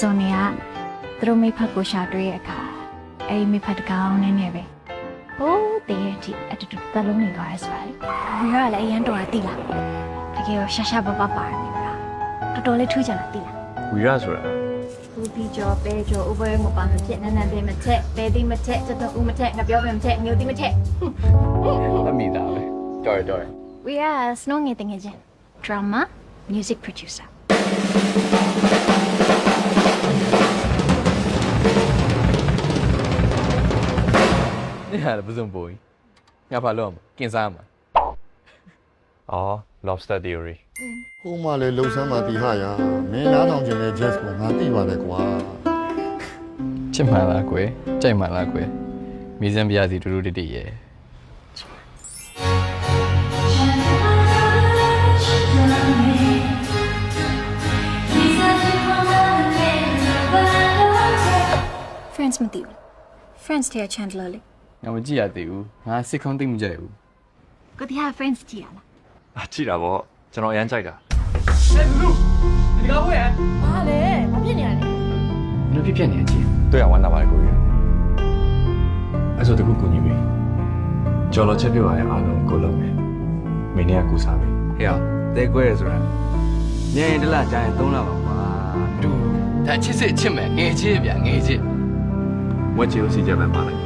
ဆိုနေကသူတို့မိဖက်ကိုရှာတွေ့ရအခါအဲ့ဒီမိဖက်တကောင်နဲ့နေပဲဟိုးတည်းရဲ့ဒီအတူတူသက်လုံးနေသွားရဲဆိုတာလေဒီကလည်းအရန်တော်တာတိလားတကယ်ရောရှာရှာပပပါတယ်မိလားတော်တော်လေးထူးကြတာတိလား ဝီရဆိုတာ ဘူးပြီးကြောပဲကြောဥပရဲမပါမဖြစ်နန်းနန်းသေးမချက်ပဲသေးမချက်စက်တော့ဦးမချက်ငါပြောပဲမချက်မျိုးသေးမချက် အမိသားပဲတော်ရ We are snow ငယ်တငယ်ချင်း drama music producer นี่หาဘယ်စုံပိုးငါဘာလို့မကင်စားမှာအော် lobster theory ဟိုမှလည်းလှုပ်ဆမ်းမှတီဟာရမင်းနားထောင်ခြင်းနဲ့ jazz ကိုငါသိပါလေကွာ ချစ်မှန်လားကွယ်ကြိုက်မှန်လားကွယ်မိစံပြားစီတူတူတိတိရဲ့ friends မသိဘူး friends တဲ့ Chandler လေ ငါမကြည့်ရသေးဘူးငါစစ်ခုံးသိမ့်မကြိုက်ဘူး ကိုတရား friends ကြည့်ရလား ကြည့်တာပေါ့ကျွန်တော်အရမ်းကြိုက်တာ ဘာလဲဘာဖြစ်နေရလဲ ဘယ်လိုဖြစ်နေချင်း တွေ့ရဝမ်းသာပါတယ်ကိုကြီးအဲ့ဆိုတခုကူညီပြီကျော်လောချက်ပြပါရဲ့အားလုံးကိုလုံးမယ်မင်းနဲ့ကူစားပြီ ဟေ့တဲခွဲရဆိုတာညရင်တစ်လကြာရင်3လပါကွာ တူဒါချစ်စစ်ချစ်မယ်ငယ်ချစ်ဗျာငယ်ချစ် ဝက်ချီကိုစီချက်ပဲပါလိုက်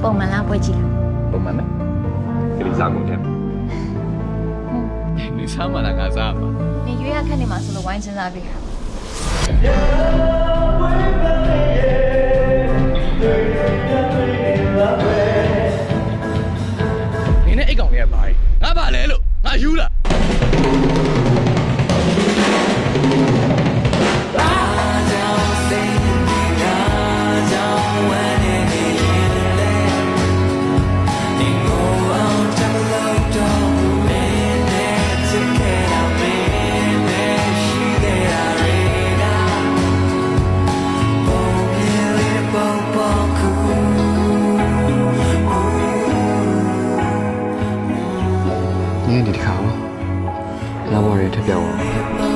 ပုံမှန်လားပွဲကြည့်လား ပုံမှန်ပဲ ကလေးစားကုန်တယ် နေစားမှလားငါစားမှာ နေရွေးရခက်နေမှာဆိုလို့ဝိုင်းစဉ်းစားပြီးတာ နင်းနဲ့အိတ်ကောင်လေးကဘာလဲငါဘာလဲလို့ငါယူလား ညရင်ဒီတစ်ခါလာဘော်ရီထပ်ပြောင်းအောင်